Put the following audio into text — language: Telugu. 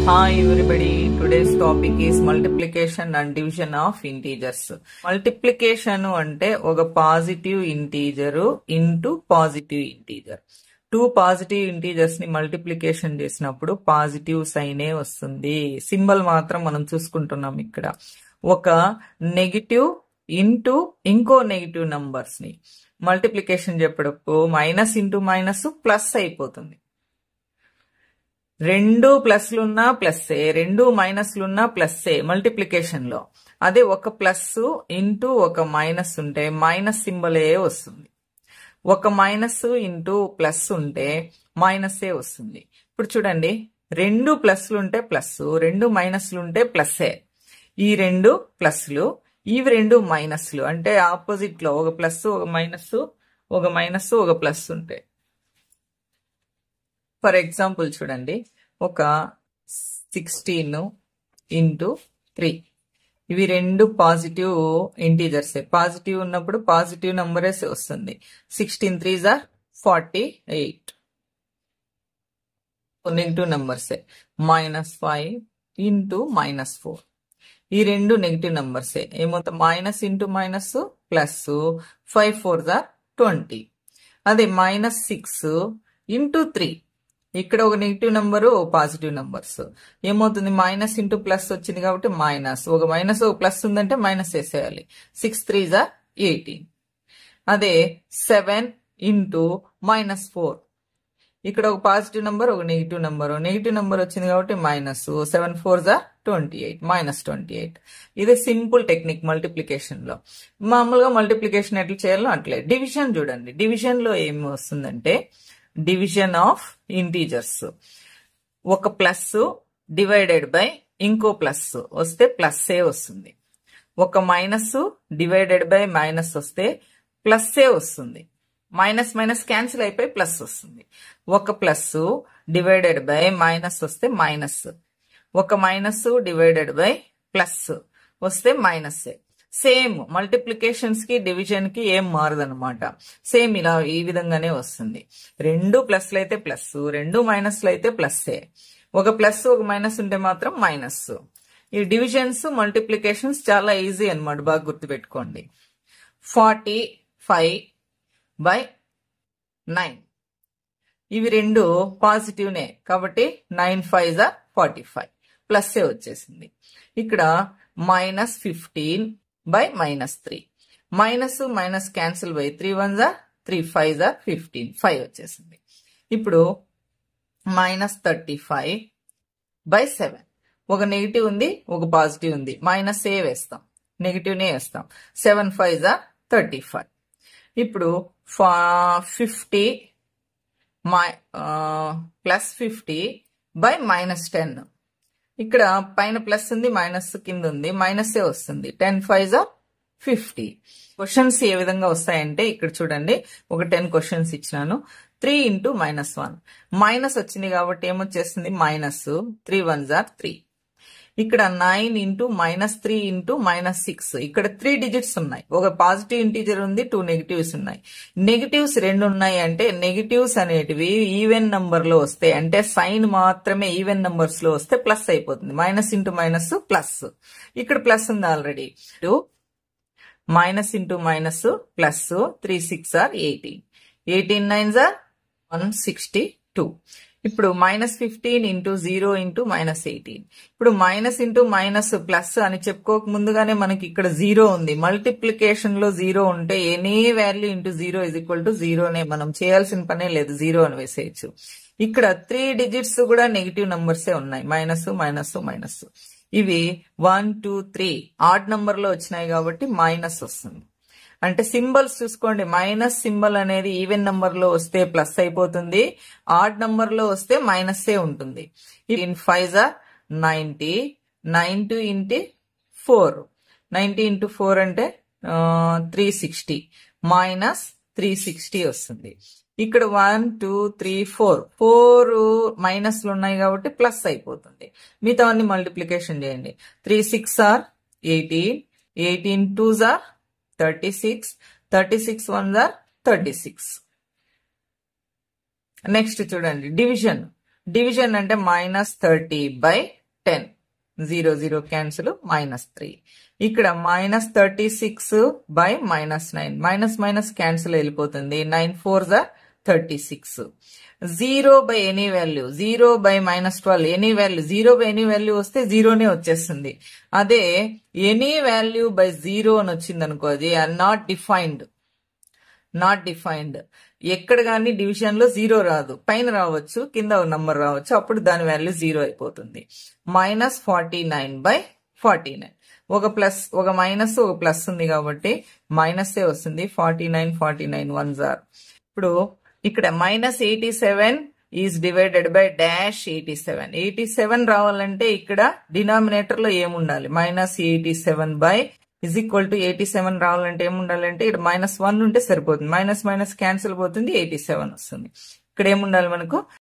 Hi everybody, today's topic is multiplication and division of integers. Multiplication అంటే ఒక positive integer into positive integer. Two positive integers ని మల్టిప్లికేషన్ చేసినప్పుడు పాజిటివ్ సైనే వస్తుంది. సింబల్ మాత్రం మనం చూసుకుంటున్నాం ఇక్కడ. ఒక నెగిటివ్ ఇంటూ ఇంకో నెగిటివ్ నంబర్స్ ని మల్టిప్లికేషన్ చెప్పేటప్పుడు మైనస్ ఇంటూ మైనస్ ప్లస్ అయిపోతుంది. రెండు ప్లస్లున్నా ప్లస్సే, రెండు మైనస్లున్నా ప్లస్సే మల్టిప్లికేషన్ లో. అదే ఒక ప్లస్ ఇంటూ ఒక మైనస్ ఉంటే మైనస్ సింబలే వస్తుంది. ఒక మైనస్ ఇంటూ ప్లస్ ఉంటే మైనస్ఏ వస్తుంది. ఇప్పుడు చూడండి, రెండు ప్లస్లుంటే ప్లస్, రెండు మైనస్లుంటే ప్లస్సే. ఈ రెండు ప్లస్లు, ఇవి రెండు మైనస్లు, అంటే ఆపోజిట్ లో ఒక ప్లస్ ఒక మైనస్, ఒక మైనస్ ఒక ప్లస్ ఉంటాయి. ఫర్ ఎగ్జాంపుల్ చూడండి, ఒక 16 ఇంటూ 3, ఇవి రెండు పాజిటివ్ ఇంటీజర్స్. పాజిటివ్ ఉన్నప్పుడు పాజిటివ్ నంబరే వస్తుంది. 16 3s are 48. నెగిటివ్ నంబర్సే. -5 ఇంటూ -4, ఈ రెండు నెగిటివ్ నంబర్సే. ఏమవుతుంది, minus into minus plus, 5 4s are 20. అదే -6 ఇంటూ 3, ఇక్కడ ఒక నెగిటివ్ నంబరు పాజిటివ్ నంబర్స్. ఏమవుతుంది, మైనస్ ఇంటూ ప్లస్ వచ్చింది కాబట్టి మైనస్, ఒక మైనస్ ఒక ప్లస్ ఉందంటే మైనస్ వేసేయాలి. 6 3s are 18. అదే 7 ఇంటూ -4, ఇక్కడ ఒక పాజిటివ్ నంబర్ ఒక నెగిటివ్ నంబర్, నెగిటివ్ నంబర్ వచ్చింది కాబట్టి మైనస్, 7 4s are 28, -28. ఇది సింపుల్ టెక్నిక్ మల్టిప్లికేషన్ లో. మామూలుగా మల్టిప్లికేషన్ ఎట్లా చేయాలో అట్లే. డివిజన్ చూడండి, డివిజన్ లో ఏమి వస్తుందంటే డివిజన్ ఆఫ్ ఇంటీజర్స్. ఒక ప్లస్ డివైడెడ్ బై ఇంకో ప్లస్ వస్తే ప్లస్ఏ వస్తుంది. ఒక మైనస్ డివైడెడ్ బై మైనస్ వస్తే ప్లస్ఏ వస్తుంది. మైనస్ మైనస్ క్యాన్సిల్ అయిపోయి ప్లస్ వస్తుంది. ఒక ప్లస్ డివైడెడ్ బై మైనస్ వస్తే మైనస్, ఒక మైనస్ డివైడెడ్ బై ప్లస్ వస్తే మైనస్ఏ. సేమ్ మల్టిప్లికేషన్స్ కి డివిజన్ కి ఏం మారదనమాట. సేమ్ ఇలా ఈ విధంగానే వస్తుంది. రెండు ప్లస్లు అయితే ప్లస్, రెండు మైనస్లు అయితే ప్లస్సే. ఒక ప్లస్ ఒక మైనస్ ఉంటే మాత్రం మైనస్. ఈ డివిజన్స్ మల్టిప్లికేషన్స్ చాలా ఈజీ అన్నమాట, బాగా గుర్తుపెట్టుకోండి. 45/9, ఇవి రెండు పాజిటివ్నే కాబట్టి 9 5s are 45, ప్లస్సే వచ్చేసింది. ఇక్కడ -15/-3, minus minus cancel by 3 1s are 3 5s are 15, 5 వచ్చేసింది. ఇప్పుడు -35/7, ఒక నెగిటివ్ ఉంది ఒక పాజిటివ్ ఉంది, మైనస్ ఏ వేస్తాం, నెగిటివ్ నే వేస్తాం. 7 5s are 35. ఇప్పుడు 50 +50/-10, ఇక్కడ పైన ప్లస్ ఉంది మైనస్ కింద ఉంది, మైనస్ఏ వస్తుంది. 10 5s are 50. క్వశ్చన్స్ ఏ విధంగా వస్తాయంటే ఇక్కడ చూడండి, ఒక 10 క్వశ్చన్స్ ఇచ్చినాను. 3 ఇంటూ -1, మైనస్ వచ్చింది కాబట్టి ఏమొచ్చేస్తుంది, మైనస్, 3 1s are 3. ఇక్కడ 9 ఇంటూ -3 ఇంటూ -6, ఇక్కడ 3 డిజిట్స్ ఉన్నాయి. ఒక పాజిటివ్ ఇంటీజర్ ఉంది, 2 నెగిటివ్స్ ఉన్నాయి. నెగిటివ్స్ 2 ఉన్నాయి అంటే నెగిటివ్స్ అనేటివి ఈవెన్ నంబర్ లో వస్తే, అంటే సైన్ మాత్రమే ఈవెన్ నంబర్స్ లో వస్తే ప్లస్ అయిపోతుంది. మైనస్ ఇంటూ మైనస్ ప్లస్, ఇక్కడ ప్లస్ ఉంది already. Minus into minus plus, 3 6 are 18, 18 9s are 162. ఇప్పుడు -15 ఇంటూ 0 ఇంటూ -18, ఇప్పుడు మైనస్ ఇంటూ మైనస్ ప్లస్ అని చెప్పుకోక ముందుగానే మనకి ఇక్కడ 0 ఉంది. మల్టిప్లికేషన్ లో 0 ఉంటే ఎనీ వాల్యూ ఇంటూ 0 = 0నే, మనం చేయాల్సిన పనే లేదు, 0 అని వేసేయచ్చు. ఇక్కడ 3 డిజిట్స్ కూడా నెగిటివ్ నంబర్సే ఉన్నాయి, మైనస్ మైనస్ మైనస్. ఇవి 1 2 3 ఆడ్ నంబర్ లో వచ్చినాయి కాబట్టి మైనస్ వస్తుంది. అంటే సింబల్స్ చూసుకోండి, మైనస్ సింబల్ అనేది ఈవెన్ నంబర్ లో వస్తే ప్లస్ అయిపోతుంది, ఆడ్ నంబర్ లో వస్తే మైనస్ఏ ఉంటుంది. 5s are 90, 90 into 4, 90 into 4 అంటే 360, -360 వస్తుంది. ఇక్కడ 1 2 3 4 మైనస్లు ఉన్నాయి కాబట్టి ప్లస్ అయిపోతుంది. మిగతా అన్ని మల్టిప్లికేషన్ చేయండి. 3 6 are 18, 18 2s are 36, 36 1s are 36. Next చూడండి, డివిజన్. డివిజన్ అంటే -30/10. 0 0 క్యాన్సిల్, -3. ఇక్కడ -36/-9. మైనస్ మైనస్ క్యాన్సిల్ వెళ్ళిపోతుంది. 9 4 36. 0 by any value, 0 by -12 any value, 0 by any value వస్తే జీరోనే వచ్చేస్తుంది. అదే ఎనీ వాల్యూ బై 0 అని వచ్చింది అనుకో, అది నాట్ డిఫైన్డ్. ఎక్కడ కానీ డివిజన్ లో 0 రాదు. పైన రావచ్చు, కింద నంబర్ రావచ్చు, అప్పుడు దాని వాల్యూ 0 అయిపోతుంది. -49/49. ఒక ప్లస్, ఒక మైనస్, ఒక ప్లస్ ఉంది కాబట్టి మైనస్ఏ వస్తుంది. 49 1s are. ఇప్పుడు ఇక్కడ -87 ఈజ్ డివైడెడ్ బై -87. 87 రావాలంటే ఇక్కడ డినామినేటర్ లో ఏముండాలి? -87 =87 రావాలంటే ఏముండాలంటే ఇక్కడ -1 ఉంటే సరిపోతుంది. మైనస్ మైనస్ క్యాన్సిల్ పోతుంది, 87 వస్తుంది. ఇక్కడ ఏముండాలి మనకు?